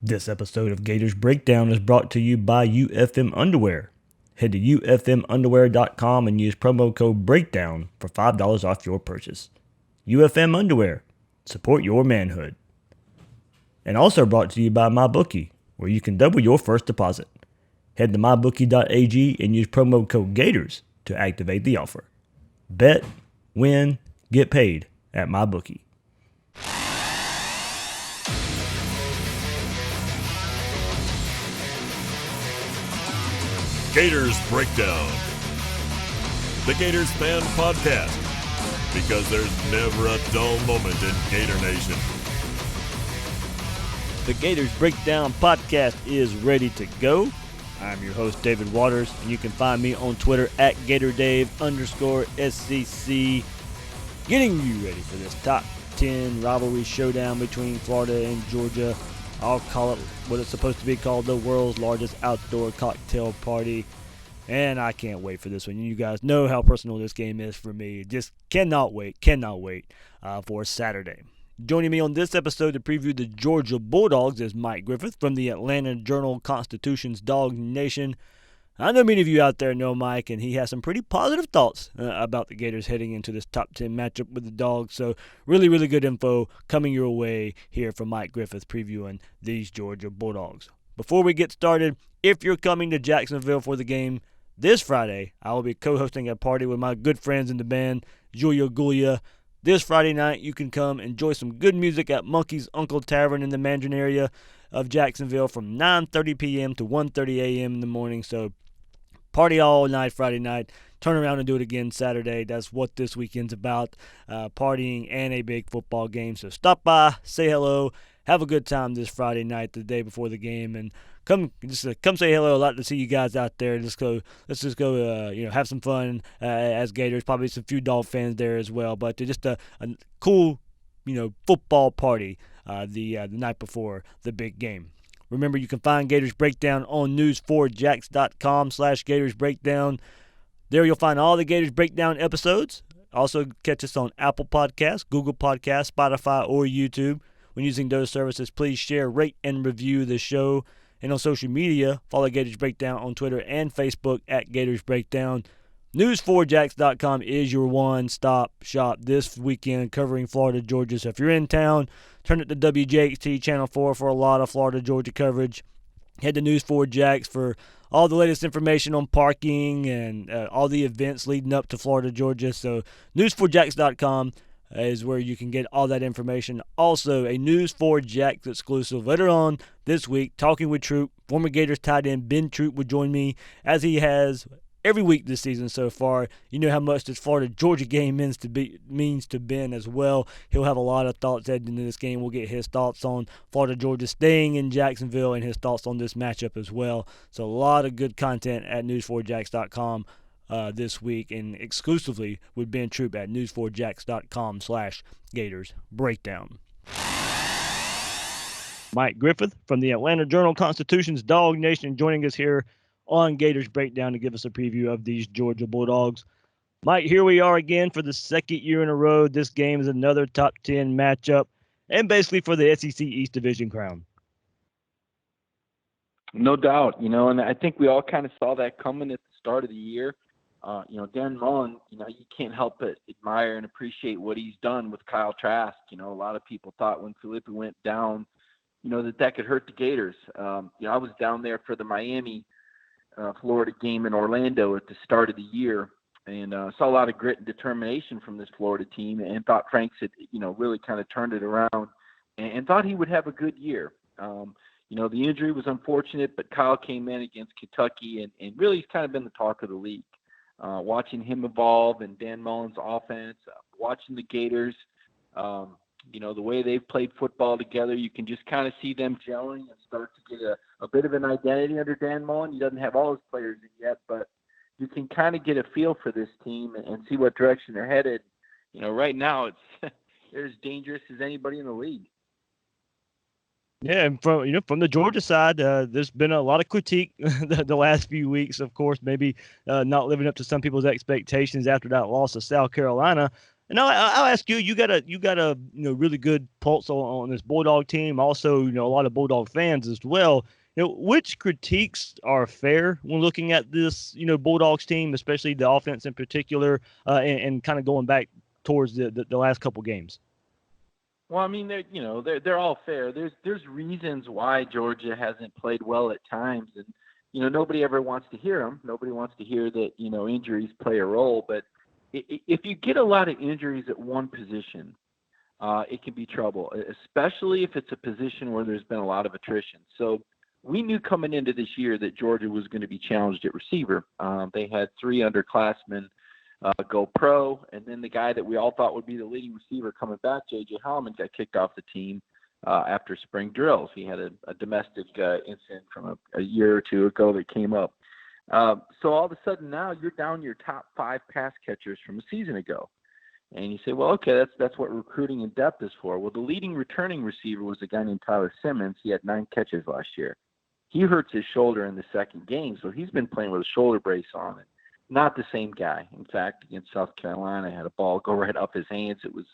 This episode of Gators Breakdown is brought to you by UFM Underwear. Head to ufmunderwear.com and use promo code BREAKDOWN for $5 off your purchase. UFM Underwear. Support your manhood. And also brought to you by MyBookie, where you can double your first deposit. Head to mybookie.ag and use promo code GATORS to activate the offer. Bet, win, get paid at MyBookie. Gators Breakdown, the Gators fan podcast, because there's never a dull moment in Gator Nation. The Gators Breakdown podcast is ready to go. I'm your host, David Waters, and you can find me on Twitter at GatorDave_SCC, getting you ready for this top 10 rivalry showdown between Florida and Georgia. I'll call it what it's supposed to be called, the world's largest outdoor cocktail party. And I can't wait for this one. You guys know how personal this game is for me. Just cannot wait for Saturday. Joining me on this episode to preview the Georgia Bulldogs is Mike Griffith from the Atlanta Journal-Constitution's Dawg Nation. I know many of you out there know Mike, and he has some pretty positive thoughts about the Gators heading into this top 10 matchup with the Dogs. So really, really good info coming your way here from Mike Griffith previewing these Georgia Bulldogs. Before we get started, if you're coming to Jacksonville for the game this Friday, I will be co-hosting a party with my good friends in the band, Julia Gulia. This Friday night, you can come enjoy some good music at Monkey's Uncle Tavern in the Mandarin area of Jacksonville from 9:30 p.m. to 1:30 a.m. in the morning. So party all night Friday night, turn around and do it again Saturday. That's what this weekend's about, partying and a big football game. So stop by, say hello, have a good time this Friday night, the day before the game, and come say hello. I'd like to see you guys out there. Let's go, have some fun as Gators. Probably some few Dog fans there as well, but just a cool, football party the night before the big game. Remember, you can find Gators Breakdown on news4jax.com/Gators Breakdown. There you'll find all the Gators Breakdown episodes. Also, catch us on Apple Podcasts, Google Podcasts, Spotify, or YouTube. When using those services, please share, rate, and review the show. And on social media, follow Gators Breakdown on Twitter and Facebook at Gators Breakdown. News4jax.com is your one-stop shop this weekend covering Florida, Georgia. So if you're in town, turn it to WJXT Channel 4 for a lot of Florida, Georgia coverage. Head to News4Jax for all the latest information on parking and all the events leading up to Florida, Georgia. So News4Jax.com is where you can get all that information. Also, a News4Jax exclusive later on this week, Talking with Troop. Former Gators tight end Ben Troop will join me as he has every week this season so far. You know how much this Florida-Georgia game means to Ben as well. He'll have a lot of thoughts heading into this game. We'll get his thoughts on Florida-Georgia staying in Jacksonville and his thoughts on this matchup as well. So a lot of good content at news4jax.com this week, and exclusively with Ben Troop at news4jax.com/Gators Breakdown. Mike Griffith from the Atlanta Journal-Constitution's Dawg Nation joining us here on Gators Breakdown to give us a preview of these Georgia Bulldogs. Mike, here we are again for the second year in a row. This game is another top 10 matchup and basically for the SEC East Division crown. No doubt, and I think we all kind of saw that coming at the start of the year. Dan Mullen, you can't help but admire and appreciate what he's done with Kyle Trask. A lot of people thought when Felipe went down, that could hurt the Gators. I was down there for the Miami Florida game in Orlando at the start of the year, and saw a lot of grit and determination from this Florida team, and thought Franks had, really kind of turned it around, and thought he would have a good year. The injury was unfortunate, but Kyle came in against Kentucky, and really he's kind of been the talk of the league. Watching him evolve and Dan Mullen's offense, watching the Gators, the way they've played football together, you can just kind of see them gelling and start to get a bit of an identity under Dan Mullen. He doesn't have all his players in yet, but you can kind of get a feel for this team and see what direction they're headed. Right now they're as dangerous as anybody in the league. Yeah, and from the Georgia side, there's been a lot of critique the last few weeks. Of course, maybe not living up to some people's expectations after that loss to South Carolina. And I'll ask you. You got a really good pulse on this Bulldog team. Also, a lot of Bulldog fans as well. Which critiques are fair when looking at this Bulldogs team, especially the offense in particular, and kind of going back towards the last couple games. Well, I mean, they're all fair. There's reasons why Georgia hasn't played well at times, and nobody ever wants to hear them. Nobody wants to hear that injuries play a role, but if you get a lot of injuries at one position, it can be trouble, especially if it's a position where there's been a lot of attrition. So we knew coming into this year that Georgia was going to be challenged at receiver. They had 3 underclassmen go pro, and then the guy that we all thought would be the leading receiver coming back, J.J. Hallman, got kicked off the team after spring drills. He had a domestic incident from a year or two ago that came up. So all of a sudden now you're down your top 5 pass catchers from a season ago. And you say, well, okay, that's what recruiting in depth is for. Well, the leading returning receiver was a guy named Tyler Simmons. He had 9 catches last year. He hurts his shoulder in the second game, so he's been playing with a shoulder brace on it. Not the same guy. In fact, against South Carolina, had a ball go right up his hands. It was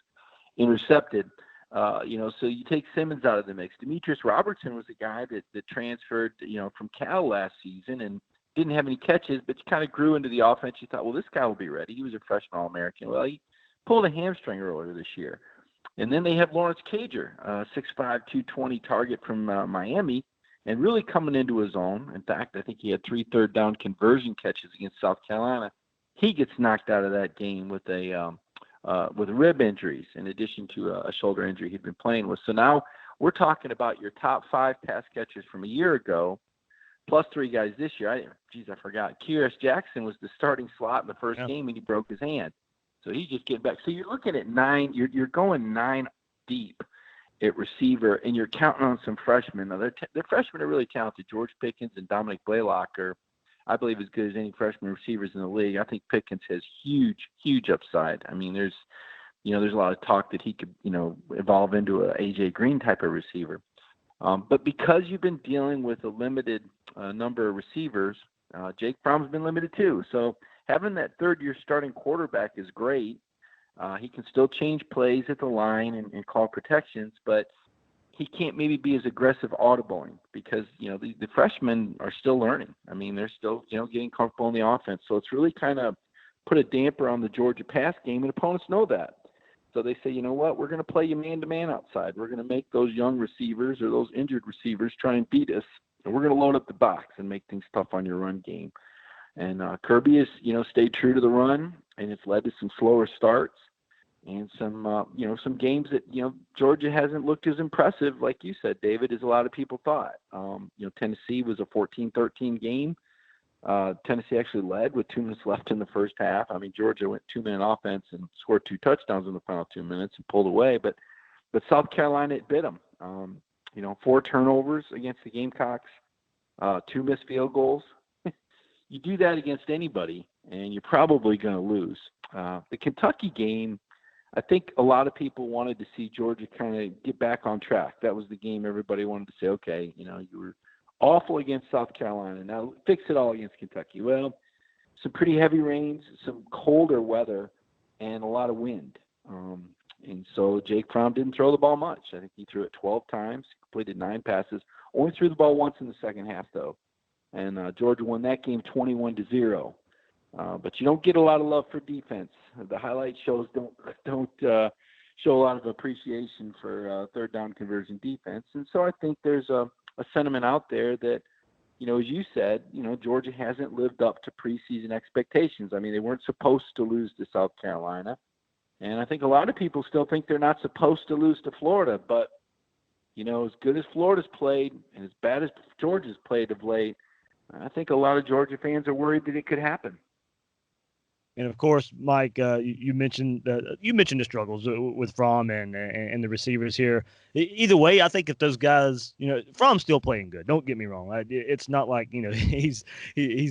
intercepted. So you take Simmons out of the mix. Demetrius Robertson was a guy that transferred, from Cal last season and didn't have any catches, but kind of grew into the offense. You thought, well, this guy will be ready. He was a freshman All-American. Well, he pulled a hamstring earlier this year. And then they have Lawrence Cager, 6'5", 220 target from Miami, and really coming into his own. In fact, I think he had 3 third down conversion catches against South Carolina. He gets knocked out of that game with with rib injuries, in addition to a shoulder injury he'd been playing with. So now we're talking about your top 5 pass catchers from a year ago, plus 3 guys this year. I forgot. Kyrus Jackson was the starting slot in the first game, and he broke his hand. So he's just getting back. So you're looking at 9. You're going 9 deep at receiver, and you're counting on some freshmen. Now, their freshmen are really talented. George Pickens and Dominic Blaylock are, I believe, as good as any freshman receivers in the league. I think Pickens has huge upside. I mean, there's a lot of talk that he could, evolve into a A.J. Green type of receiver. But because you've been dealing with a limited number of receivers, Jake Fromm's been limited too. So having that third-year starting quarterback is great. He can still change plays at the line and call protections, but he can't maybe be as aggressive audibling because, the freshmen are still learning. I mean, they're still, getting comfortable in the offense. So it's really kind of put a damper on the Georgia pass game, and opponents know that. So they say, you know what, we're going to play you man-to-man outside. We're going to make those young receivers or those injured receivers try and beat us, and we're going to load up the box and make things tough on your run game. And Kirby has, stayed true to the run, and it's led to some slower starts and some games that, Georgia hasn't looked as impressive, like you said, David, as a lot of people thought. Tennessee was a 14-13 game. Tennessee actually led with 2 minutes left in the first half. I mean, Georgia went 2-minute offense and scored 2 touchdowns in the final 2 minutes and pulled away. But South Carolina, it bit them. 4 turnovers against the Gamecocks, 2 missed field goals. You do that against anybody, and you're probably going to lose. The Kentucky game, I think a lot of people wanted to see Georgia kind of get back on track. That was the game everybody wanted to say, okay, you were awful against South Carolina. Now fix it all against Kentucky. Well, some pretty heavy rains, some colder weather, and a lot of wind. And so Jake Fromm didn't throw the ball much. I think he threw it 12 times, completed 9 passes, only threw the ball once in the second half, though. And Georgia won that game 21-0. But you don't get a lot of love for defense. The highlight shows don't show a lot of appreciation for third down conversion defense. And so I think there's a sentiment out there that, as you said, Georgia hasn't lived up to preseason expectations. I mean, they weren't supposed to lose to South Carolina. And I think a lot of people still think they're not supposed to lose to Florida. But, as good as Florida's played and as bad as Georgia's played of late, I think a lot of Georgia fans are worried that it could happen. And of course, Mike, you mentioned the struggles with Fromm and the receivers here. Either way, I think if those guys, Fromm's still playing good. Don't get me wrong. It's not like he's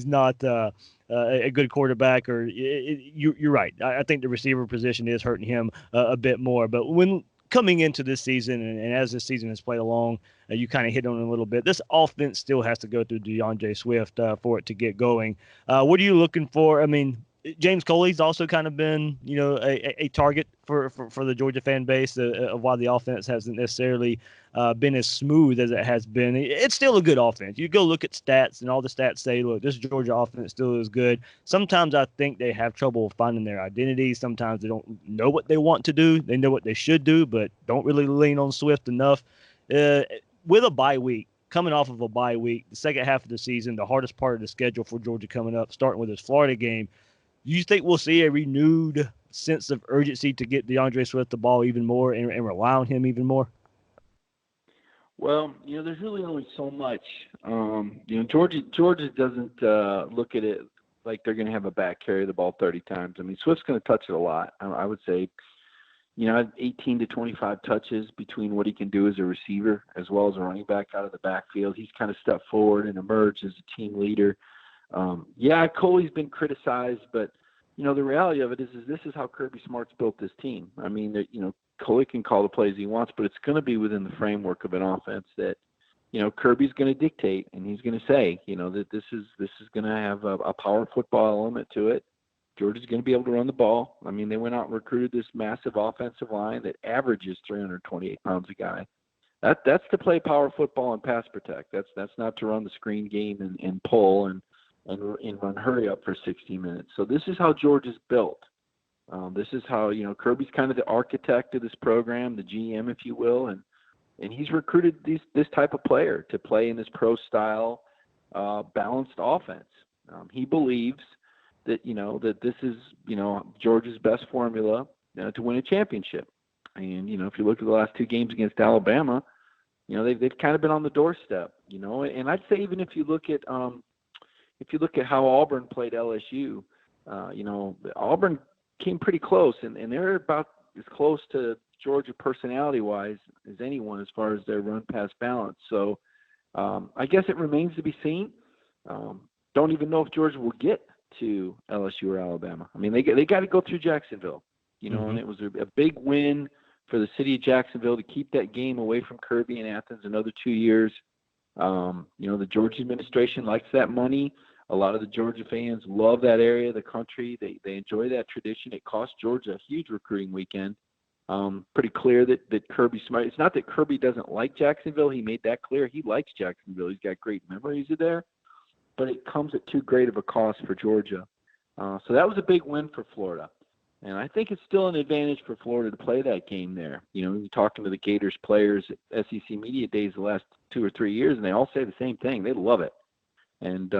not a good quarterback. Or you're right. I think the receiver position is hurting him a bit more. But when coming into this season and as this season has played along, you kind of hit on it a little bit. This offense still has to go through DeAndre Swift for it to get going. What are you looking for? I mean, James Coley's also kind of been, a target for the Georgia fan base of why the offense hasn't necessarily been as smooth as it has been. It's still a good offense. You go look at stats, and all the stats say, look, this Georgia offense still is good. Sometimes I think they have trouble finding their identity. Sometimes they don't know what they want to do. They know what they should do, but don't really lean on Swift enough. With a bye week, coming off of a bye week, the second half of the season, the hardest part of the schedule for Georgia coming up, starting with this Florida game, you think we'll see a renewed sense of urgency to get DeAndre Swift the ball even more and rely on him even more? Well, there's really only so much. Georgia doesn't look at it like they're going to have a back carry the ball 30 times. I mean, Swift's going to touch it a lot. I would say, 18 to 25 touches between what he can do as a receiver as well as a running back out of the backfield. He's kind of stepped forward and emerged as a team leader. Coley's been criticized, but the reality of it is this is how Kirby Smart's built this team. I mean, Coley can call the plays he wants, but it's going to be within the framework of an offense that Kirby's going to dictate, and he's going to say that this is going to have a power football element to it. Georgia's going to be able to run the ball. I mean, they went out and recruited this massive offensive line that averages 328 pounds a guy. That's to play power football and pass protect. That's not to run the screen game and pull and run hurry up for 60 minutes. So this is how Georgia's built. This is how, Kirby's kind of the architect of this program, the GM, if you will, and he's recruited this type of player to play in this pro-style, balanced offense. He believes that, that this is, Georgia's best formula to win a championship. And, if you look at the last two games against Alabama, they've kind of been on the doorstep, and I'd say even if you look at how Auburn played LSU, Auburn came pretty close, and they're about as close to Georgia personality-wise as anyone as far as their run-pass balance. So I guess it remains to be seen. Don't even know if Georgia will get to LSU or Alabama. I mean, they got to go through Jacksonville, and it was a big win for the city of Jacksonville to keep that game away from Kirby and Athens another 2 years. The Georgia administration likes that money. A lot of the Georgia fans love that area of the country. They enjoy that tradition. It cost Georgia a huge recruiting weekend. Pretty clear that Kirby Smart. It's not that Kirby doesn't like Jacksonville. He made that clear. He likes Jacksonville. He's got great memories of there, but it comes at too great of a cost for Georgia. So that was a big win for Florida. And I think it's still an advantage for Florida to play that game there. You're talking to the Gators players at SEC Media Days the last 2 or 3 years, and they all say the same thing. They love it. And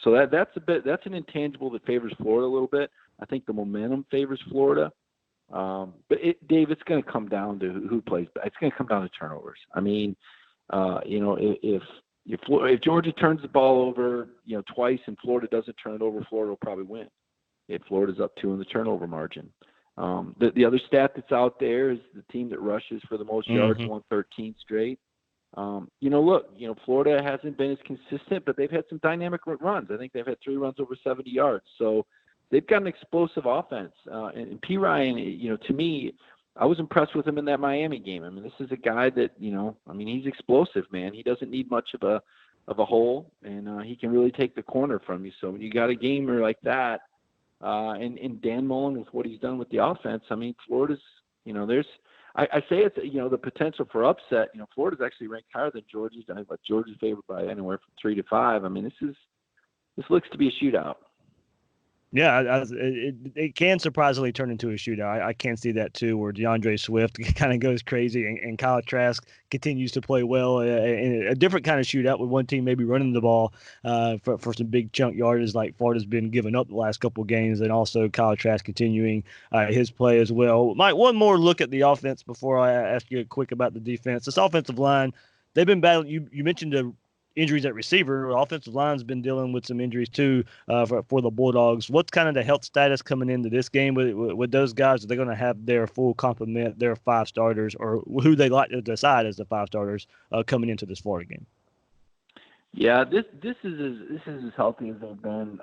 so that's an intangible that favors Florida a little bit. I think the momentum favors Florida. But Dave, it's going to come down to who plays. It's going to come down to turnovers. I mean, if Georgia turns the ball over, twice and Florida doesn't turn it over, Florida will probably win. If Florida's up 2 in the turnover margin. The other stat that's out there is the team that rushes for the most yards, won 13 straight. Florida hasn't been as consistent, but they've had some dynamic runs. I think they've had 3 runs over 70 yards. So they've got an explosive offense. And P. Ryan, to me, I was impressed with him in that Miami game. I mean, this is a guy that, he's explosive, man. He doesn't need much of a hole, and he can really take the corner from you. So when you got a gamer like that, and Dan Mullen with what he's done with the offense, I mean, Florida's, I say it's, the potential for upset. Florida's actually ranked higher than Georgia's. I think Georgia's favored by anywhere from 3 to 5. I mean, this looks to be a shootout. Yeah, it can surprisingly turn into a shootout. I can see that too, where DeAndre Swift kind of goes crazy and Kyle Trask continues to play well in a different kind of shootout with one team maybe running the ball for some big chunk yardage like Florida's been giving up the last couple of games, and also Kyle Trask continuing his play as well. Mike, one more look at the offense before I ask you quick about the defense. This offensive line, they've been battling. You mentioned the injuries at receiver. The offensive line's been dealing with some injuries too for the Bulldogs. What's kind of the health status coming into this game with those guys? Are they going to have their full complement, their 5 starters, or who they like to decide as the 5 starters coming into this Florida game? Yeah, this is as healthy as they've been,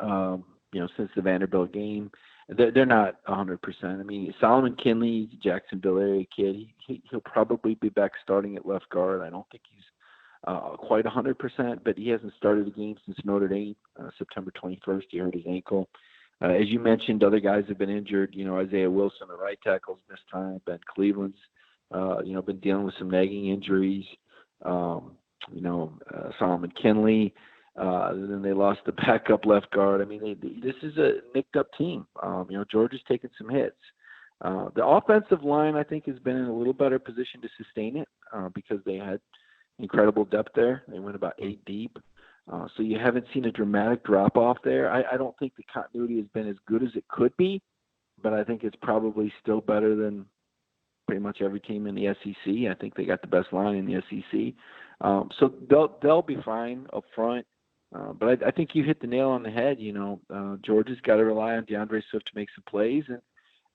since the Vanderbilt game. They're not 100%. I mean, Solomon Kinley, Jacksonville area kid, he'll probably be back starting at left guard. I don't think he's quite 100%, but he hasn't started a game since Notre Dame, September 21st. He hurt his ankle. As you mentioned, other guys have been injured. Isaiah Wilson, the right tackle's missed time. Ben Cleveland's, been dealing with some nagging injuries. Solomon Kinley. Then they lost the backup left guard. I mean, this is a nicked-up team. Georgia's taken some hits. The offensive line, I think, has been in a little better position to sustain it because they had incredible depth there. They went about 8 deep. So you haven't seen a dramatic drop-off there. I don't think the continuity has been as good as it could be, but I think it's probably still better than pretty much every team in the SEC. I think they got the best line in the SEC. So they'll be fine up front. But I think you hit the nail on the head. Georgia's got to rely on DeAndre Swift to make some plays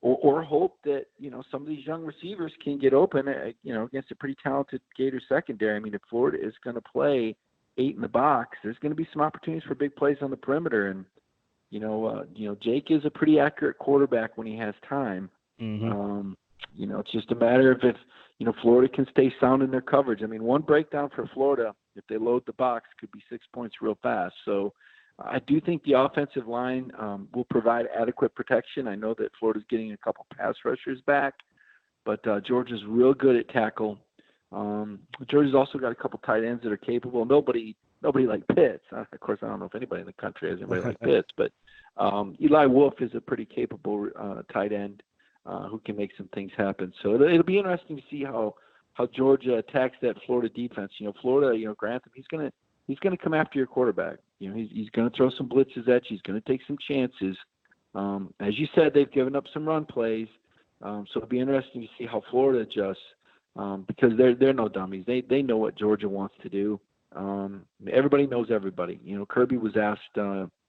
or hope that, some of these young receivers can get open, against a pretty talented Gators secondary. I mean, if Florida is going to play 8 in the box, there's going to be some opportunities for big plays on the perimeter. And, Jake is a pretty accurate quarterback when he has time. Mm-hmm. It's just a matter of if Florida can stay sound in their coverage. I mean, one breakdown for Florida, if they load the box, could be 6 points real fast. So I do think the offensive line will provide adequate protection. I know that Florida's getting a couple pass rushers back, but Georgia's real good at tackle. Georgia's also got a couple tight ends that are capable. Nobody like Pitts. Of course, I don't know if anybody in the country has anybody like Pitts, but Eli Wolf is a pretty capable tight end who can make some things happen. So it'll be interesting to see how Georgia attacks that Florida defense. Florida, Grantham, he's gonna come after your quarterback. He's gonna throw some blitzes at you. He's gonna take some chances. As you said, they've given up some run plays. So it'll be interesting to see how Florida adjusts because they're no dummies. They know what Georgia wants to do. Everybody knows everybody. Kirby was asked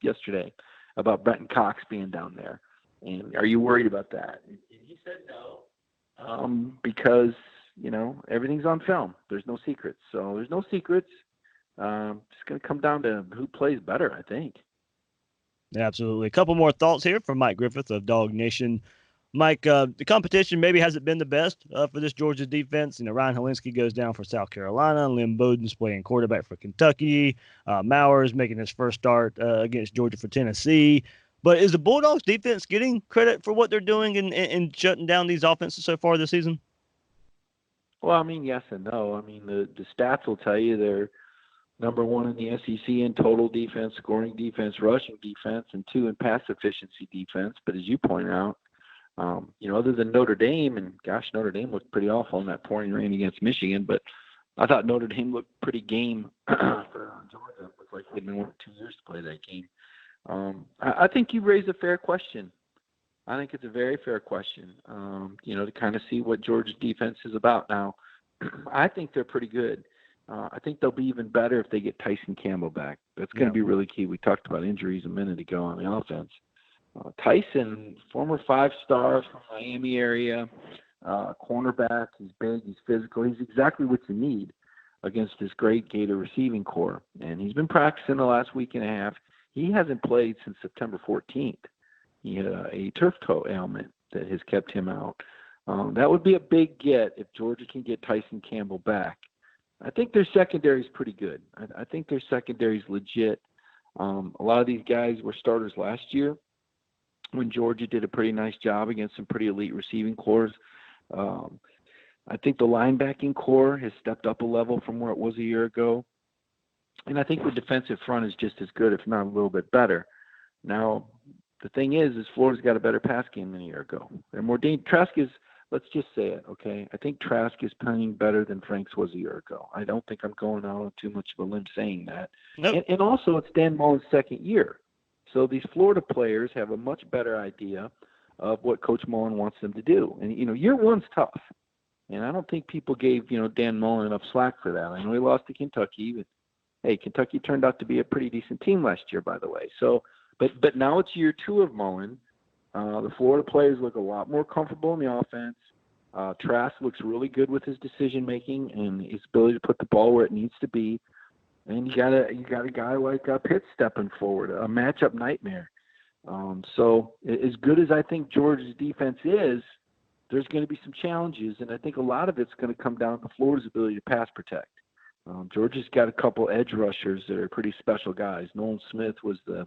yesterday about Brenton Cox being down there, and are you worried about that? And he said no, because everything's on film. There's no secrets. So there's no secrets. It's going to come down to who plays better, I think. Absolutely. A couple more thoughts here from Mike Griffith of Dawg Nation. Mike, the competition maybe hasn't been the best for this Georgia defense. Ryan Helinski goes down for South Carolina. Lynn Bowden's playing quarterback for Kentucky. Mauer's making his first start against Georgia for Tennessee. But is the Bulldogs defense getting credit for what they're doing in shutting down these offenses so far this season? Well, I mean, yes and no. I mean, the stats will tell you they're number 1 in the SEC in total defense, scoring defense, rushing defense, and 2 in pass efficiency defense. But as you point out, other than Notre Dame, and gosh, Notre Dame looked pretty awful in that pouring rain against Michigan, but I thought Notre Dame looked pretty game for Georgia. It looked like they'd been waiting 2 years to play that game. I think you raised a fair question. I think it's a very fair question, to kind of see what Georgia's defense is about now. I think they're pretty good. I think they'll be even better if they get Tyson Campbell back. That's going to be really key. We talked about injuries a minute ago on the offense. Tyson, former 5-star from Miami area, cornerback. He's big, he's physical. He's exactly what you need against this great Gator receiving core. And he's been practicing the last week and a half. He hasn't played since September 14th. He had a turf toe ailment that has kept him out. That would be a big get if Georgia can get Tyson Campbell back. I think their secondary is pretty good. I think their secondary is legit. A lot of these guys were starters last year when Georgia did a pretty nice job against some pretty elite receiving cores. I think the linebacking core has stepped up a level from where it was a year ago. And I think the defensive front is just as good, if not a little bit better. Now, the thing is Florida's got a better pass game than a year ago. They're more dangerous. Trask is, let's just say it, okay? I think Trask is playing better than Franks was a year ago. I don't think I'm going out on too much of a limb saying that. Nope. And also, it's Dan Mullen's second year. So these Florida players have a much better idea of what Coach Mullen wants them to do. And, year one's tough. And I don't think people gave, Dan Mullen enough slack for that. I know he lost to Kentucky, but, hey, Kentucky turned out to be a pretty decent team last year, by the way. So, but now it's year 2 of Mullen. The Florida players look a lot more comfortable in the offense. Trask looks really good with his decision-making and his ability to put the ball where it needs to be. And you got a guy like Pitts stepping forward, a matchup nightmare. So as good as I think Georgia's defense is, there's going to be some challenges, and I think a lot of it's going to come down to Florida's ability to pass protect. Georgia's got a couple edge rushers that are pretty special guys. Nolan Smith was the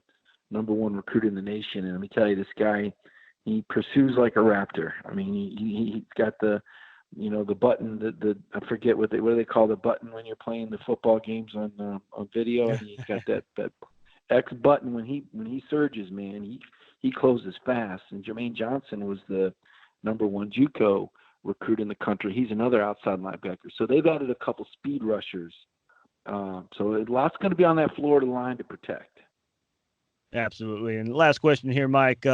number one recruit in the nation. And let me tell you, this guy, he pursues like a raptor. I mean, he's got the button, I forget what do they call the button when you're playing the football games on video, and he's got that X button when he surges, man. He closes fast. And Jermaine Johnson was the number one JUCO recruit in the country. He's another outside linebacker. So they've added a couple speed rushers. So a lot's going to be on that Florida line to protect. Absolutely. And last question here, Mike.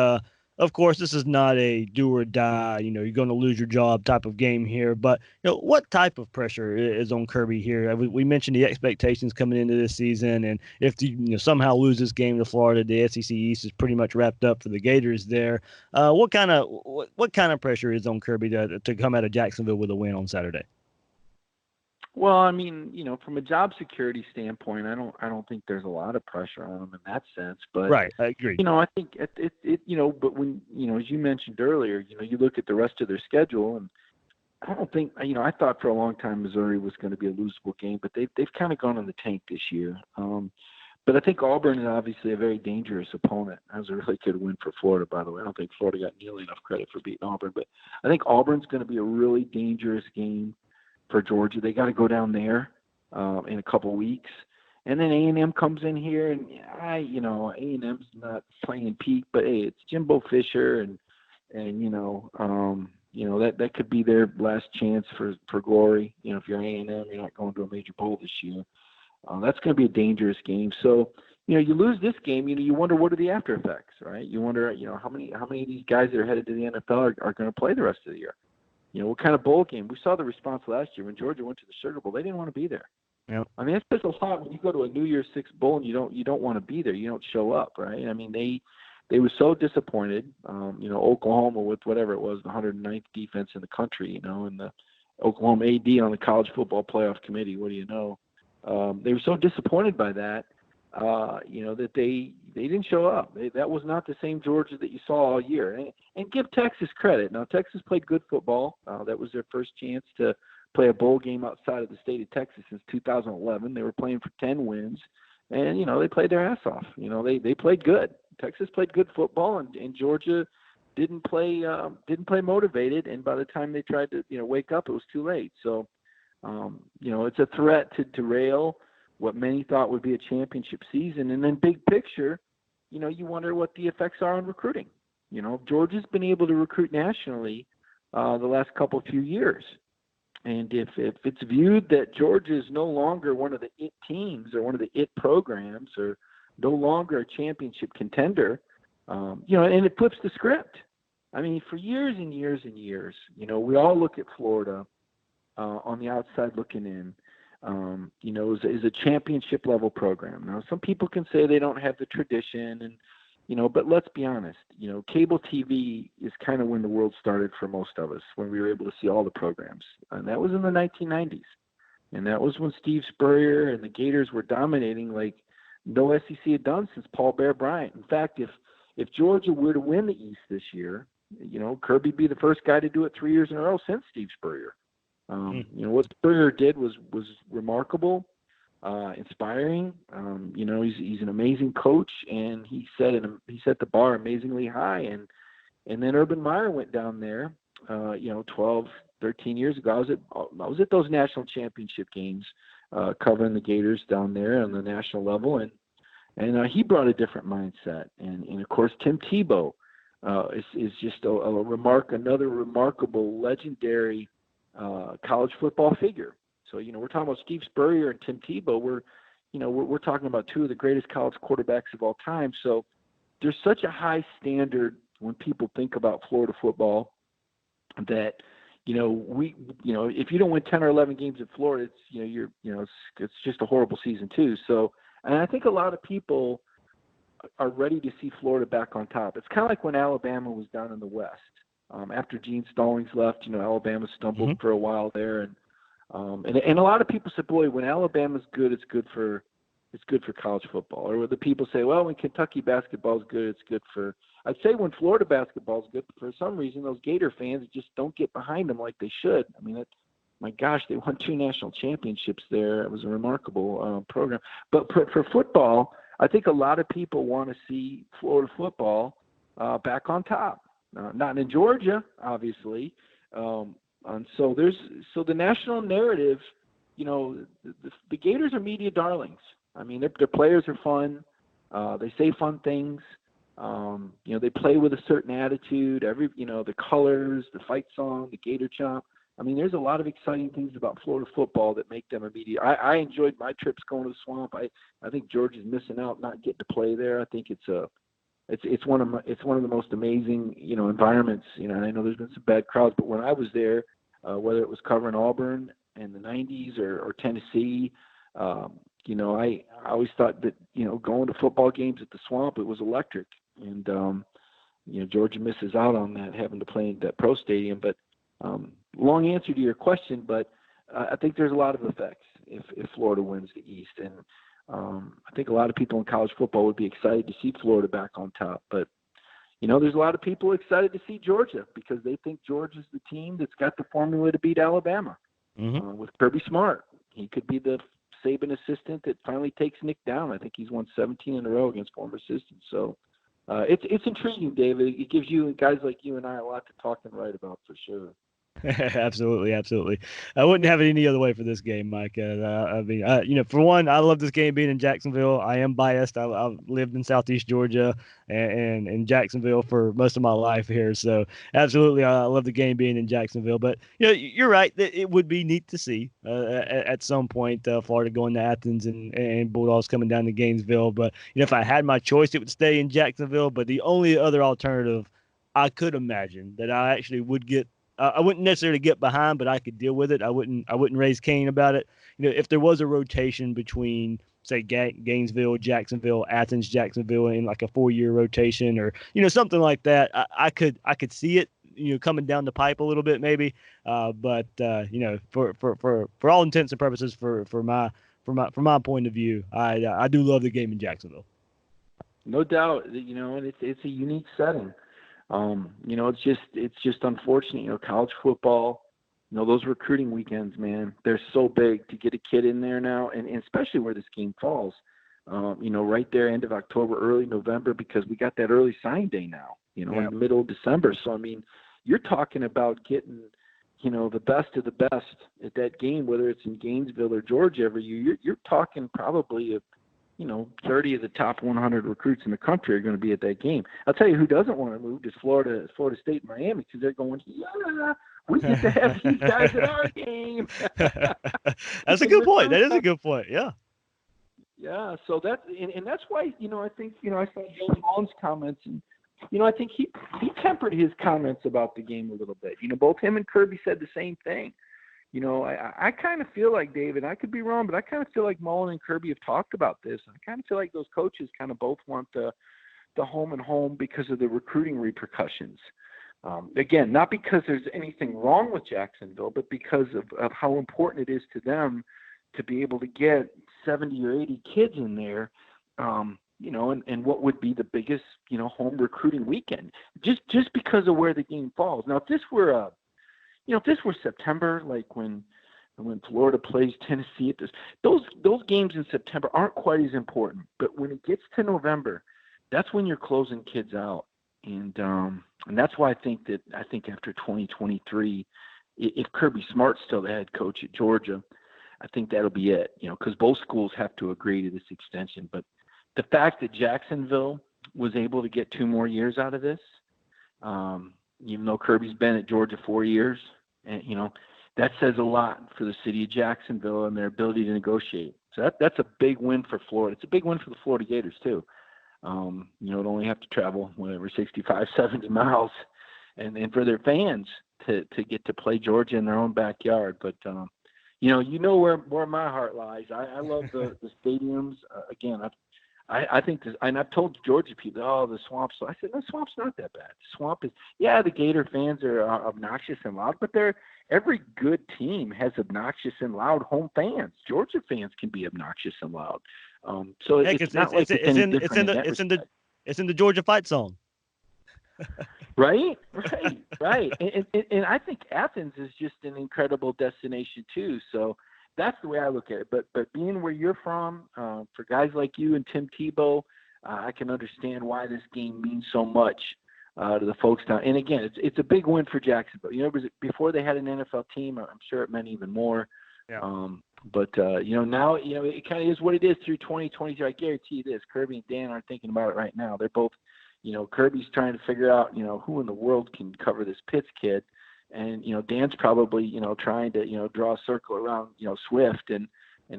Of course, this is not a do or die, you're going to lose your job type of game here. But, what type of pressure is on Kirby here? We mentioned the expectations coming into this season. And if you somehow lose this game to Florida, the SEC East is pretty much wrapped up for the Gators there. What kind of pressure is on Kirby to come out of Jacksonville with a win on Saturday? Well, I mean, from a job security standpoint, I don't think there's a lot of pressure on them in that sense. But right, I agree. I think it but when as you mentioned earlier, you look at the rest of their schedule, and I don't think I thought for a long time Missouri was going to be a losable game, but they've kind of gone in the tank this year. But I think Auburn is obviously a very dangerous opponent. That was a really good win for Florida, by the way. I don't think Florida got nearly enough credit for beating Auburn, but I think Auburn's going to be a really dangerous game for Georgia. They got to go down there in a couple weeks, and then A&M comes in here, and A&M's not playing peak, but hey, it's Jimbo Fisher, and that could be their last chance for glory. If you're A&M, you're not going to a major bowl this year. That's going to be a dangerous game. So you lose this game, you wonder what are the after effects, right? You wonder how many of these guys that are headed to the NFL are going to play the rest of the year. What kind of bowl game? We saw the response last year when Georgia went to the Sugar Bowl. They didn't want to be there. Yep. I mean, it says a lot when you go to a New Year's Six bowl and you don't want to be there. You don't show up, right? I mean, they were so disappointed. Oklahoma with whatever it was, the 109th defense in the country, and the Oklahoma AD on the College Football Playoff Committee. What do you know? They were so disappointed by that, that they didn't show up. That was not the same Georgia that you saw all year. And give Texas credit. Now, Texas played good football. That was their first chance to play a bowl game outside of the state of Texas since 2011. They were playing for 10 wins, and, they played their ass off. They played good. Texas played good football, and Georgia didn't play motivated, and by the time they tried to, wake up, it was too late. So, it's a threat to derail what many thought would be a championship season. And then big picture, you wonder what the effects are on recruiting. Georgia's been able to recruit nationally the last few years. And if it's viewed that Georgia is no longer one of the it teams or one of the it programs or no longer a championship contender, and it flips the script. I mean, for years and years and years, we all look at Florida on the outside looking in, is a championship level program. Now, some people can say they don't have the tradition and, but let's be honest, cable TV is kind of when the world started for most of us, when we were able to see all the programs. And that was in the 1990s. And that was when Steve Spurrier and the Gators were dominating like no SEC had done since Paul Bear Bryant. In fact, if Georgia were to win the East this year, Kirby'd be the first guy to do it 3 years in a row since Steve Spurrier. What Spurrier did was remarkable, inspiring. He's an amazing coach, and he set the bar amazingly high. And then Urban Meyer went down there, 12, 13 years ago. I was at those national championship games, covering the Gators down there on the national level, and he brought a different mindset. And of course, Tim Tebow is just another remarkable, legendary college football figure. So, we're talking about Steve Spurrier and Tim Tebow. We're talking about two of the greatest college quarterbacks of all time. So there's such a high standard when people think about Florida football that, if you don't win 10 or 11 games at Florida, it's just a horrible season too. So, and I think a lot of people are ready to see Florida back on top. It's kind of like when Alabama was down in the West. After Gene Stallings left, Alabama stumbled for a while there, and a lot of people said, "Boy, when Alabama's good, it's good for college football." Or the people say, "Well, when Kentucky basketball is good, it's good for." I'd say when Florida basketball is good, for some reason those Gator fans just don't get behind them like they should. I mean, my gosh, they won 2 national championships there. It was a remarkable program. But for football, I think a lot of people want to see Florida football back on top. Not in Georgia, obviously. And so the national narrative, the Gators are media darlings. I mean, their players are fun. They say fun things. They play with a certain attitude. The colors, the fight song, the Gator chomp. I mean, there's a lot of exciting things about Florida football that make them a media. I enjoyed my trips going to the Swamp. I think Georgia's missing out not getting to play there. I think it's one of the most amazing environments. And I know there's been some bad crowds, but when I was there, whether it was covering Auburn in the 90s or Tennessee, I always thought that going to football games at the Swamp, it was electric. And Georgia misses out on that, having to play in that pro stadium. But long answer to your question, but I think there's a lot of effects if Florida wins the East. And I think a lot of people in college football would be excited to see Florida back on top. But, there's a lot of people excited to see Georgia because they think Georgia's the team that's got the formula to beat Alabama with Kirby Smart. He could be the Saban assistant that finally takes Nick down. I think he's won 17 in a row against former assistants. So it's intriguing, David. It gives you guys like you and I a lot to talk and write about for sure. Absolutely. I wouldn't have it any other way for this game, Mike. For one, I love this game being in Jacksonville. I am biased. I've lived in Southeast Georgia and in Jacksonville for most of my life here. So absolutely, I love the game being in Jacksonville. But you're right. It would be neat to see at some point Florida going to Athens and Bulldogs coming down to Gainesville. But if I had my choice, it would stay in Jacksonville. But the only other alternative I could imagine that I actually would get. I wouldn't necessarily get behind, but I could deal with it. I wouldn't raise Cain about it. If there was a rotation between, say, Gainesville, Jacksonville, Athens, Jacksonville, in like a 4-year rotation, or something like that, I could see it, coming down the pipe a little bit maybe. But for all intents and purposes, from my point of view, I do love the game in Jacksonville. No doubt, and it's a unique setting. It's just unfortunate, college football, those recruiting weekends, man, they're so big to get a kid in there now. And especially where this game falls, right there, end of October, early November, because we got that early sign day now, in the middle of December. So, I mean, you're talking about getting, the best of the best at that game, whether it's in Gainesville or Georgia every year. You're talking probably 30 of the top 100 recruits in the country are going to be at that game. I'll tell you who doesn't want to move is Florida State and Miami, because they're going, we get to have these guys at our game. That's a good point. That is a good point. Yeah. Yeah. So that's why, I think, I saw Joe Mullen's comments, and, I think he tempered his comments about the game a little bit. Both him and Kirby said the same thing. I kind of feel like, David, I could be wrong, but I kind of feel like Mullen and Kirby have talked about this. I kind of feel like those coaches kind of both want the home and home because of the recruiting repercussions. Again, not because there's anything wrong with Jacksonville, but because of how important it is to them to be able to get 70 or 80 kids in there, and what would be the biggest, home recruiting weekend, just because of where the game falls. Now, if this were September, like when Florida plays Tennessee, those games in September aren't quite as important. But when it gets to November, that's when you're closing kids out, and that's why I think after 2023, if Kirby Smart's still the head coach at Georgia, I think that'll be it. Because both schools have to agree to this extension. But the fact that Jacksonville was able to get 2 more years out of this, even though Kirby's been at Georgia 4 years, and that says a lot for the city of Jacksonville and their ability to negotiate. So that's a big win for Florida. It's a big win for the Florida Gators too. It only have to travel 65, 70 miles, and for their fans to get to play Georgia in their own backyard. But where my heart lies. I love the stadiums. Again, I think this, and I've told Georgia people, the Swamp. So I said, no, Swamp's not that bad. The Swamp is, the Gator fans are obnoxious and loud, but every good team has obnoxious and loud home fans. Georgia fans can be obnoxious and loud. So it's not like it's any different. It's in the Georgia fight song. Right. And I think Athens is just an incredible destination too. So, that's the way I look at it. But being where you're from, for guys like you and Tim Tebow, I can understand why this game means so much to the folks down. And again, it's a big win for Jacksonville. You know, before they had an NFL team, I'm sure it meant even more. Yeah. But now, it kind of is what it is through 2023. I guarantee you this, Kirby and Dan aren't thinking about it right now. They're both, Kirby's trying to figure out, who in the world can cover this Pitts kid. And, Dan's probably, trying to, draw a circle around, Swift, and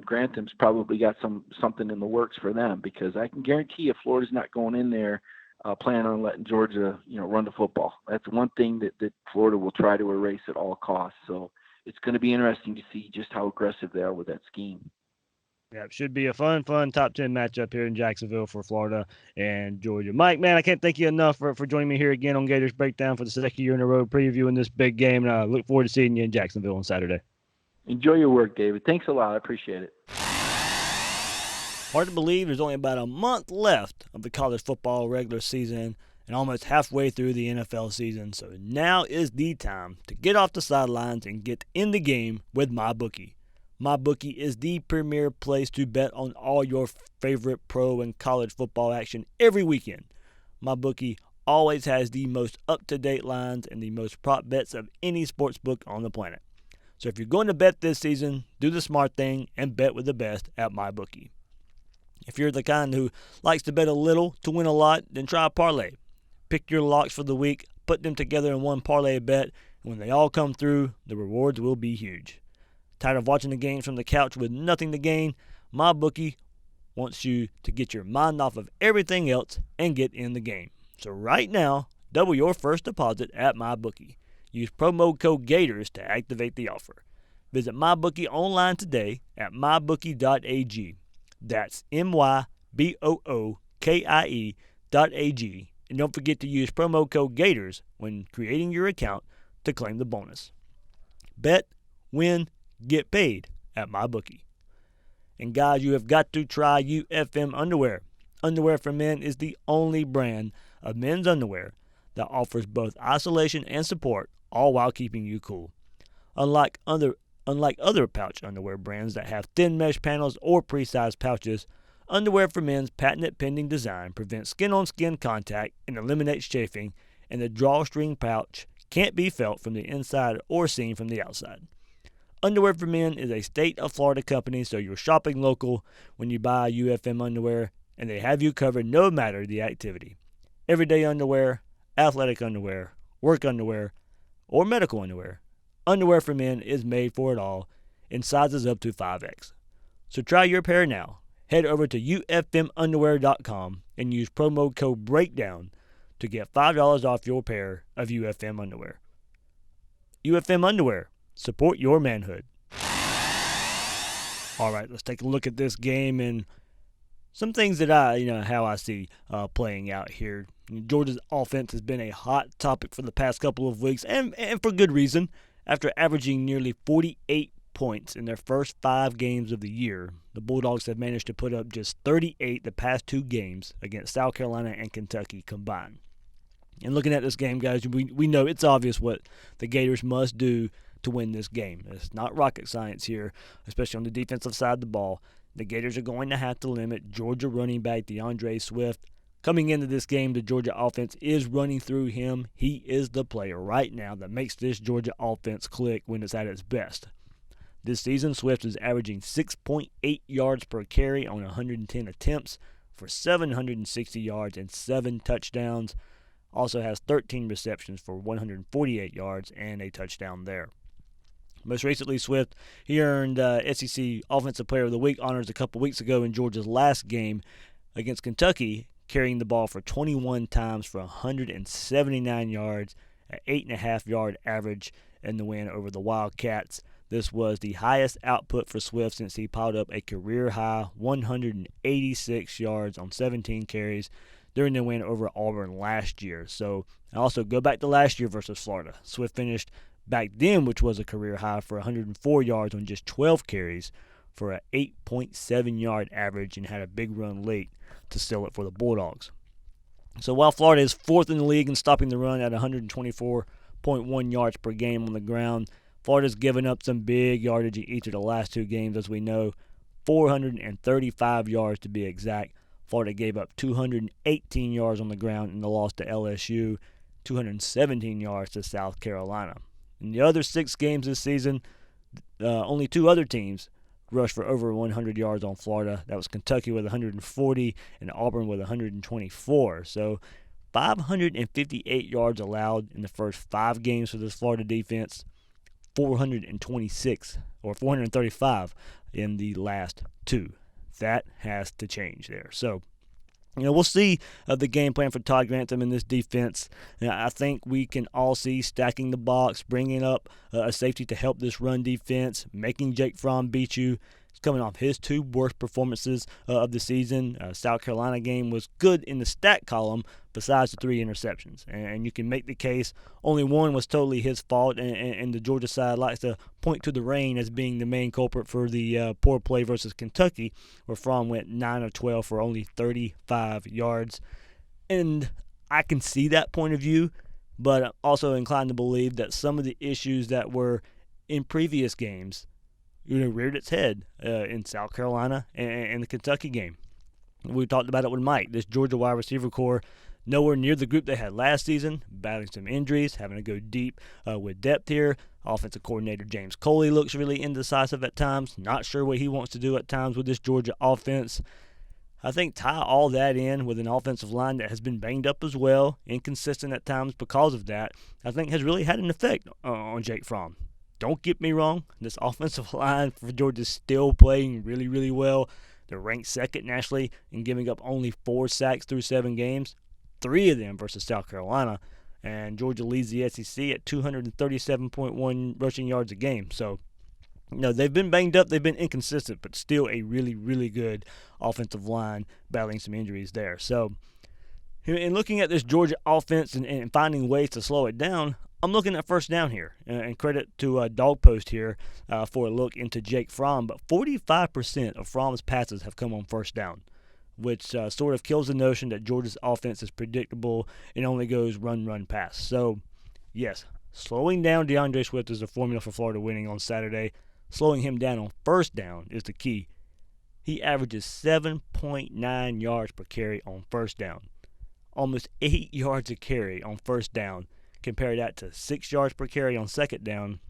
Grantham's probably got something in the works for them, because I can guarantee you Florida's not going in there planning on letting Georgia, run the football. That's one thing that Florida will try to erase at all costs. So it's going to be interesting to see just how aggressive they are with that scheme. Yeah, it should be a fun top 10 matchup here in Jacksonville for Florida and Georgia. Mike, man, I can't thank you enough for joining me here again on Gators Breakdown for the second year in a row, previewing this big game, and I look forward to seeing you in Jacksonville on Saturday. Enjoy your work, David. Thanks a lot. I appreciate it. Hard to believe there's only about a month left of the college football regular season and almost halfway through the NFL season, so now is the time to get off the sidelines and get in the game with MyBookie. MyBookie is the premier place to bet on all your favorite pro and college football action every weekend. MyBookie always has the most up-to-date lines and the most prop bets of any sports book on the planet. So if you're going to bet this season, do the smart thing and bet with the best at MyBookie. If you're the kind who likes to bet a little to win a lot, then try a parlay. Pick your locks for the week, put them together in one parlay bet, and when they all come through, the rewards will be huge. Tired of watching the games from the couch with nothing to gain? MyBookie wants you to get your mind off of everything else and get in the game. So right now, double your first deposit at MyBookie. Use promo code Gators to activate the offer. Visit MyBookie online today at mybookie.ag. That's MyBookie.ag. And don't forget to use promo code Gators when creating your account to claim the bonus. Bet, win, get paid at MyBookie. And guys, you have got to try UFM underwear. Underwear for Men is the only brand of men's underwear that offers both isolation and support, all while keeping you cool. Unlike other pouch underwear brands that have thin mesh panels or pre-sized pouches, Underwear for Men's patented pending design prevents skin-on-skin contact and eliminates chafing, and the drawstring pouch can't be felt from the inside or seen from the outside. Underwear for Men is a state of Florida company, so you're shopping local when you buy UFM underwear, and they have you covered no matter the activity. Everyday underwear, athletic underwear, work underwear, or medical underwear. Underwear for Men is made for it all in sizes up to 5X. So try your pair now. Head over to ufmunderwear.com and use promo code BREAKDOWN to get $5 off your pair of UFM underwear. UFM underwear. Support your manhood. All right, let's take a look at this game and some things that how I see playing out here. Georgia's offense has been a hot topic for the past couple of weeks, and for good reason. After averaging nearly 48 points in their first 5 games of the year, the Bulldogs have managed to put up just 38 the past 2 games against South Carolina and Kentucky combined. And looking at this game, guys, we know it's obvious what the Gators must do to win this game. It's not rocket science here, especially on the defensive side of the ball. The Gators are going to have to limit Georgia running back DeAndre Swift. Coming into this game, the Georgia offense is running through him. He is the player right now that makes this Georgia offense click when it's at its best. This season, Swift is averaging 6.8 yards per carry on 110 attempts for 760 yards and 7 touchdowns. Also has 13 receptions for 148 yards and a touchdown there. Most recently, Swift, he earned SEC Offensive Player of the Week honors a couple weeks ago in Georgia's last game against Kentucky, carrying the ball for 21 times for 179 yards, an 8.5-yard average in the win over the Wildcats. This was the highest output for Swift since he piled up a career-high 186 yards on 17 carries during the win over Auburn last year. So, also go back to last year versus Florida. Swift finished back then, which was a career high, for 104 yards on just 12 carries for an 8.7-yard average, and had a big run late to seal it for the Bulldogs. So while Florida is 4th in the league in stopping the run at 124.1 yards per game on the ground, Florida's given up some big yardage in each of the last two games, as we know. 435 yards to be exact. Florida gave up 218 yards on the ground in the loss to LSU, 217 yards to South Carolina. In the other 6 games this season, only 2 other teams rushed for over 100 yards on Florida. That was Kentucky with 140 and Auburn with 124. So 558 yards allowed in the first 5 games for this Florida defense, 435 in the last 2. That has to change there. So, we'll see the game plan for Todd Grantham in this defense. I think we can all see stacking the box, bringing up a safety to help this run defense, making Jake Fromm beat you. He's coming off his 2 worst performances of the season. South Carolina game was good in the stat column besides the 3 interceptions. And you can make the case only one was totally his fault, and the Georgia side likes to point to the rain as being the main culprit for the poor play versus Kentucky, where Fromm went 9 of 12 for only 35 yards. And I can see that point of view, but I'm also inclined to believe that some of the issues that were in previous games reared its head in South Carolina and the Kentucky game. We talked about it with Mike. This Georgia wide receiver core, nowhere near the group they had last season, battling some injuries, having to go deep with depth here. Offensive coordinator James Coley looks really indecisive at times, not sure what he wants to do at times with this Georgia offense. I think tie all that in with an offensive line that has been banged up as well, inconsistent at times because of that, I think has really had an effect on Jake Fromm. Don't get me wrong, this offensive line for Georgia is still playing really, really well. They're ranked second nationally in giving up only 4 sacks through 7 games, 3 of them versus South Carolina. And Georgia leads the SEC at 237.1 rushing yards a game. So, they've been banged up, they've been inconsistent, but still a really, really good offensive line battling some injuries there. So, in looking at this Georgia offense and finding ways to slow it down, I'm looking at first down here, and credit to Dawg Post here for a look into Jake Fromm, but 45% of Fromm's passes have come on first down, which sort of kills the notion that Georgia's offense is predictable and only goes run, pass. So, yes, slowing down DeAndre Swift is the formula for Florida winning on Saturday. Slowing him down on first down is the key. He averages 7.9 yards per carry on first down, almost 8 yards a carry on first down. Compare that to 6 yards per carry on second down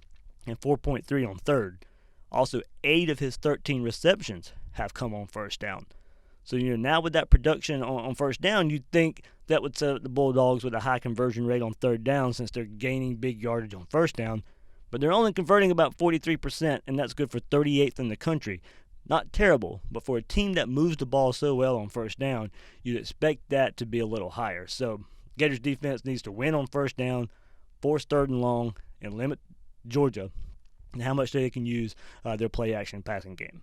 and 4.3 on third. Also, 8 of his 13 receptions have come on first down. So, now with that production on first down, you'd think that would set up the Bulldogs with a high conversion rate on third down since they're gaining big yardage on first down. But they're only converting about 43%, and that's good for 38th in the country. Not terrible, but for a team that moves the ball so well on first down, you'd expect that to be a little higher. So, Gators defense needs to win on first down, force third and long, and limit Georgia and how much they can use their play-action passing game.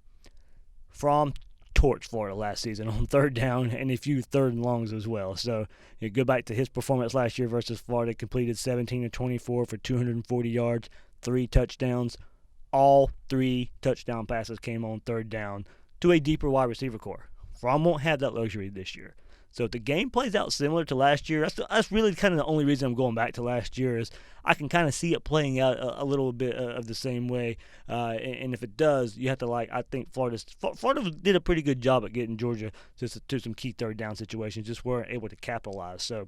Fromm torched Florida last season on third down and a few third and longs as well. So go back to his performance last year versus Florida, completed 17 of 24 for 240 yards, 3 touchdowns. All 3 touchdown passes came on third down to a deeper wide receiver core. Fromm won't have that luxury this year. So if the game plays out similar to last year, that's really kind of the only reason I'm going back to last year is I can kind of see it playing out a little bit of the same way. And if it does, you have to I think Florida did a pretty good job at getting Georgia to some key third down situations, just weren't able to capitalize. So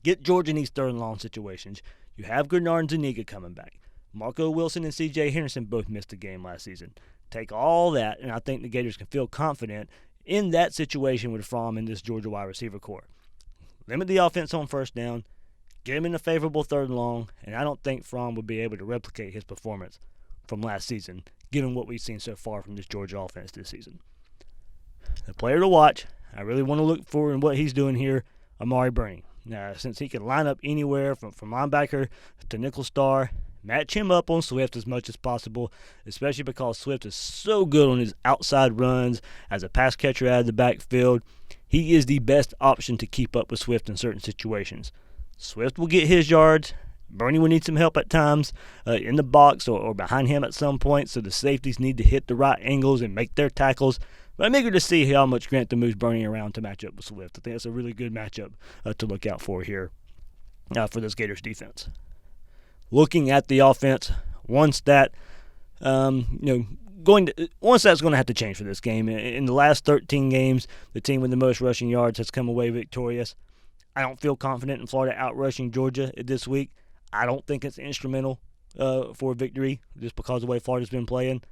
get Georgia in these third and long situations. You have Grenard and Zuniga coming back. Marco Wilson and C.J. Henderson both missed the game last season. Take all that, and I think the Gators can feel confident in that situation with Fromm and this Georgia wide receiver core. Limit the offense on first down, get him in a favorable third and long, and I don't think Fromm would be able to replicate his performance from last season, given what we've seen so far from this Georgia offense this season. The player to watch, I really want to look for in what he's doing here, Amari Burney. Now, since he can line up anywhere from linebacker to nickel star, match him up on Swift as much as possible, especially because Swift is so good on his outside runs as a pass catcher out of the backfield. He is the best option to keep up with Swift in certain situations. Swift will get his yards. Burney will need some help at times in the box or behind him at some point, so the safeties need to hit the right angles and make their tackles. But I'm eager to see how much Grantham moves Burney around to match up with Swift. I think that's a really good matchup to look out for here for this Gators defense. Looking at the offense, One stat, one stat's going to have to change for this game. In the last 13 games, the team with the most rushing yards has come away victorious. I don't feel confident in Florida outrushing Georgia this week. I don't think it's instrumental for a victory just because of the way Florida's been playing.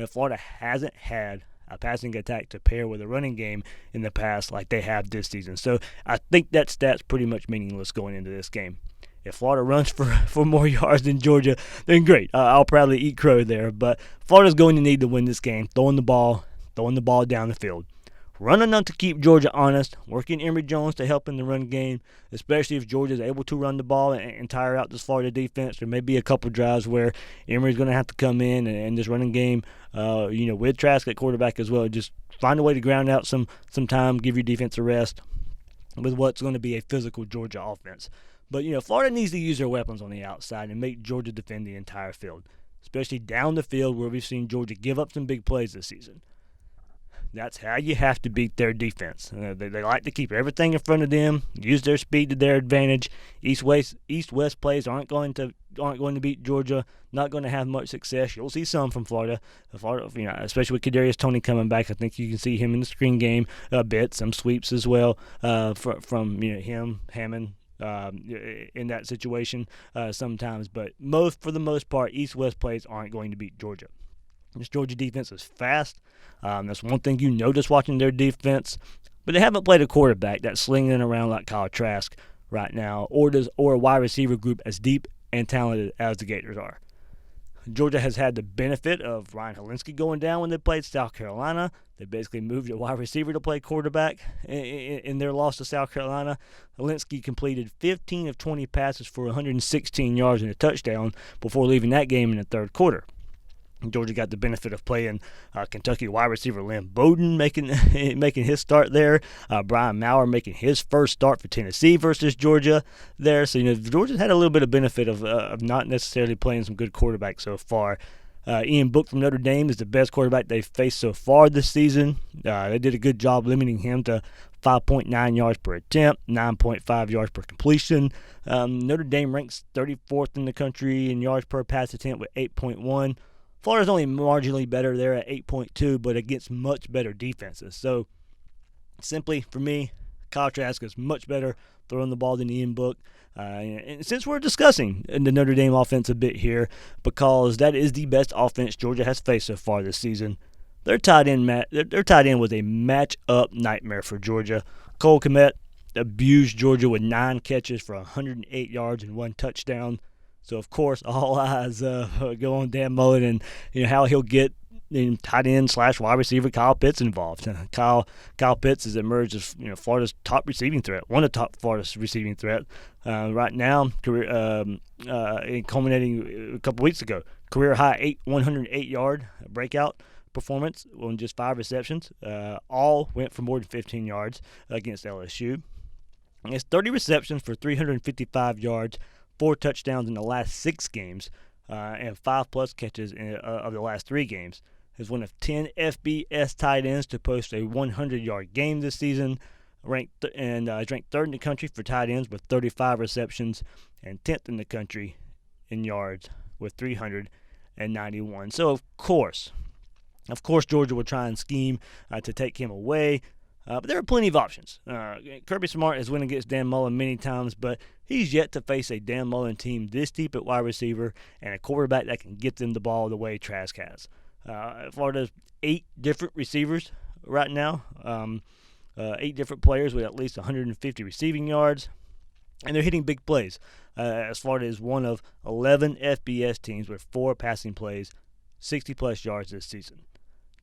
Florida hasn't had a passing attack to pair with a running game in the past like they have this season. So I think that stat's pretty much meaningless going into this game. If Florida runs for more yards than Georgia, then great. I'll probably eat crow there. But Florida's going to need to win this game, throwing the ball down the field. Run enough to keep Georgia honest, working Emory Jones to help in the run game, especially if Georgia's able to run the ball and tire out this Florida defense. There may be a couple drives where Emory's going to have to come in and this running game, with Trask at quarterback as well, just find a way to ground out some time, give your defense a rest with what's going to be a physical Georgia offense. But, Florida needs to use their weapons on the outside and make Georgia defend the entire field, especially down the field where we've seen Georgia give up some big plays this season. That's how you have to beat their defense. They like to keep everything in front of them, use their speed to their advantage. East-West plays aren't going to beat Georgia. Not going to have much success. You'll see some from Florida. Especially with Kadarius Toney coming back. I think you can see him in the screen game a bit. Some sweeps as well from him, Hammond. In that situation sometimes, but for the most part, East-West plays aren't going to beat Georgia. This Georgia defense is fast. That's one thing you notice watching their defense, but they haven't played a quarterback that's slinging around like Kyle Trask right now, or a wide receiver group as deep and talented as the Gators are. Georgia has had the benefit of Ryan Helinski going down when they played South Carolina. They basically moved a wide receiver to play quarterback in their loss to South Carolina. Helinski completed 15 of 20 passes for 116 yards and a touchdown before leaving that game in the third quarter. Georgia got the benefit of playing Kentucky wide receiver Lynn Bowden making his start there. Brian Maurer making his first start for Tennessee versus Georgia there. So, Georgia's had a little bit of benefit of not necessarily playing some good quarterbacks so far. Ian Book from Notre Dame is the best quarterback they've faced so far this season. They did a good job limiting him to 5.9 yards per attempt, 9.5 yards per completion. Notre Dame ranks 34th in the country in yards per pass attempt with 8.1. Florida's only marginally better there at 8.2, but against much better defenses. So, simply, for me, Kyle Trask is much better throwing the ball than Ian Book. And since we're discussing the Notre Dame offense a bit here, because that is the best offense Georgia has faced so far this season, their tight end was a match-up nightmare for Georgia. Cole Kmet abused Georgia with 9 catches for 108 yards and 1 touchdown. So, of course, all eyes go on Dan Mullen and how he'll get tight end / wide receiver Kyle Pitts involved. Kyle Pitts has emerged as Florida's top receiving threat, one of the top Florida's receiving threat right now. Culminating a couple weeks ago, career high 108-yard breakout performance on just 5 receptions. All went for more than 15 yards against LSU. It's 30 receptions for 355 yards. 4 touchdowns in the last 6 games, and 5+ catches of the last 3 games. Is one of 10 FBS tight ends to post a 100-yard game this season. Ranked 3rd in the country for tight ends with 35 receptions, and 10th in the country in yards with 391. So of course, Georgia will try and scheme to take him away. But there are plenty of options. Kirby Smart has won against Dan Mullen many times, but he's yet to face a Dan Mullen team this deep at wide receiver and a quarterback that can get them the ball the way Trask has. Florida's 8 different receivers right now, 8 different players with at least 150 receiving yards, and they're hitting big plays. As Florida is one of 11 FBS teams with 4 passing plays, 60-plus yards this season.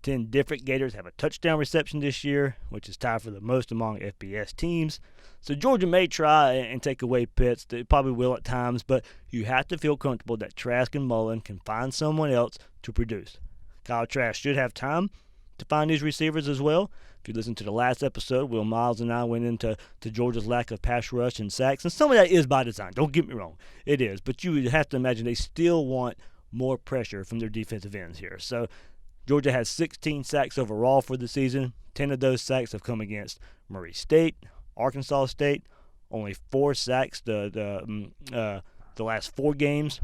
10 different Gators have a touchdown reception this year, which is tied for the most among FBS teams. So Georgia may try and take away Pitts. They probably will at times, but you have to feel comfortable that Trask and Mullen can find someone else to produce. Kyle Trask should have time to find these receivers as well. If you listen to the last episode, Will Miles and I went into Georgia's lack of pass rush and sacks, and some of that is by design. Don't get me wrong. It is. But you have to imagine they still want more pressure from their defensive ends here. So Georgia has 16 sacks overall for the season. 10 of those sacks have come against Murray State, Arkansas State. Only 4 sacks the last 4 games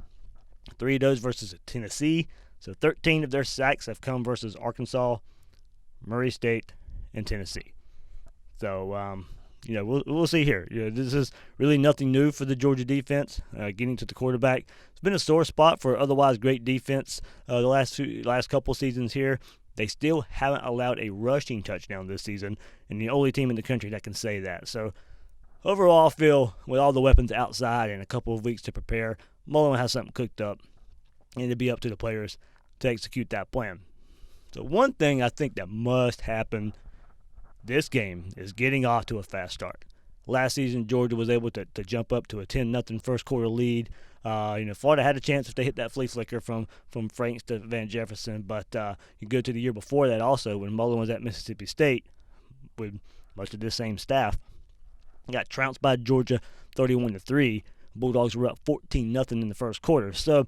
3 of those versus Tennessee. So 13 of their sacks have come versus Arkansas, Murray State, and Tennessee. So, we'll see here. This is really nothing new for the Georgia defense. Getting to the quarterback, it's been a sore spot for otherwise great defense the last couple seasons here. They still haven't allowed a rushing touchdown this season, and the only team in the country that can say that. So, overall, I feel with all the weapons outside and a couple of weeks to prepare, Mullen has something cooked up, and it'll be up to the players to execute that plan. So, one thing I think that must happen this game is getting off to a fast start. Last season, Georgia was able to jump up to a 10-0 first quarter lead. Florida had a chance if they hit that flea flicker from Franks to Van Jefferson, but you go to the year before that also when Mullen was at Mississippi State with much of this same staff. Got trounced by Georgia 31-3. Bulldogs were up 14-0 in the first quarter. So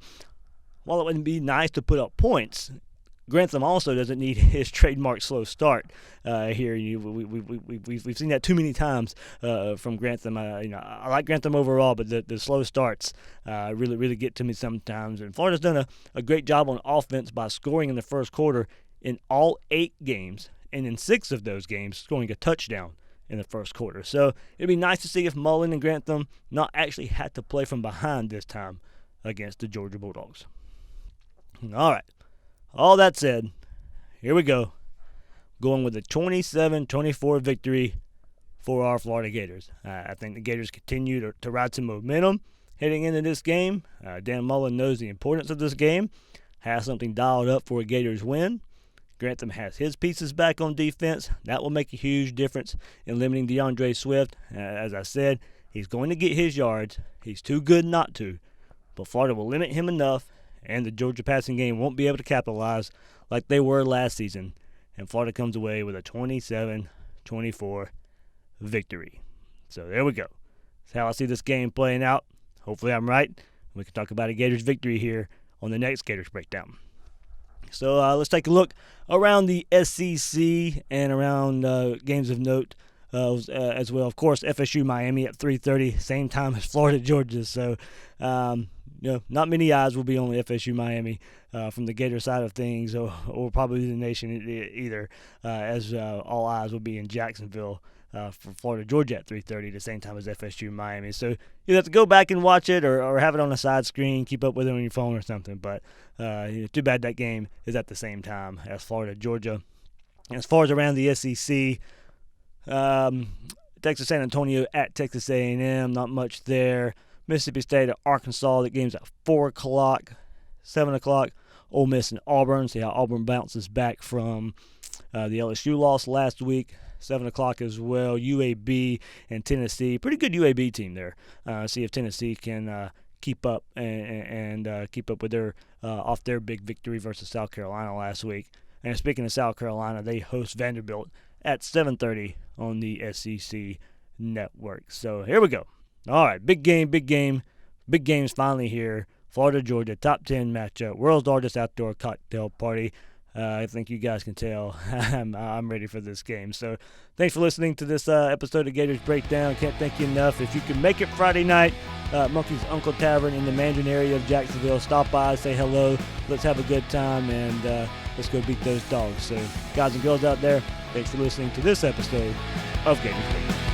while it wouldn't be nice to put up points, Grantham also doesn't need his trademark slow start here. We've seen that too many times from Grantham. I like Grantham overall, but the slow starts really get to me sometimes. And Florida's done a great job on offense by scoring in the first quarter in all 8 games, and in 6 of those games scoring a touchdown in the first quarter. So it'd be nice to see if Mullen and Grantham not actually had to play from behind this time against the Georgia Bulldogs. All right. All that said, here we go. Going with a 27-24 victory for our Florida Gators. I think the Gators continue to ride some momentum heading into this game. Dan Mullen knows the importance of this game, has something dialed up for a Gators win. Grantham has his pieces back on defense. That will make a huge difference in limiting DeAndre Swift. As I said, he's going to get his yards. He's too good not to. But Florida will limit him enough, and the Georgia passing game won't be able to capitalize like they were last season. And Florida comes away with a 27-24 victory. So there we go. That's how I see this game playing out. Hopefully I'm right. We can talk about a Gators victory here on the next Gators Breakdown. So let's take a look around the SEC and around games of note as well. Of course, FSU Miami at 3:30, same time as Florida Georgia. So not many eyes will be on FSU Miami from the Gator side of things, or probably the nation either, as all eyes will be in Jacksonville for Florida Georgia at 3:30, the same time as FSU Miami. So you have to go back and watch it, or have it on a side screen, keep up with it on your phone or something. But too bad that game is at the same time as Florida Georgia. And as far as around the SEC, Texas San Antonio at Texas A&M, not much there. Mississippi State at Arkansas, the game's at 4 o'clock, 7 o'clock. Ole Miss and Auburn, see how Auburn bounces back from the LSU loss last week. 7 o'clock as well. UAB and Tennessee, pretty good UAB team there. See if Tennessee can keep up and keep up with their off their big victory versus South Carolina last week. And speaking of South Carolina, they host Vanderbilt at 7:30 on the SEC network. So here we go. All right, big game. Big game's finally here. Florida, Georgia, top 10 matchup. World's largest outdoor cocktail party. I think you guys can tell I'm ready for this game. So thanks for listening to this episode of Gators Breakdown. Can't thank you enough. If you can make it Friday night, Monkey's Uncle Tavern in the Mandarin area of Jacksonville, stop by, say hello. Let's have a good time, and let's go beat those dogs. So guys and girls out there, thanks for listening to this episode of Gators Breakdown.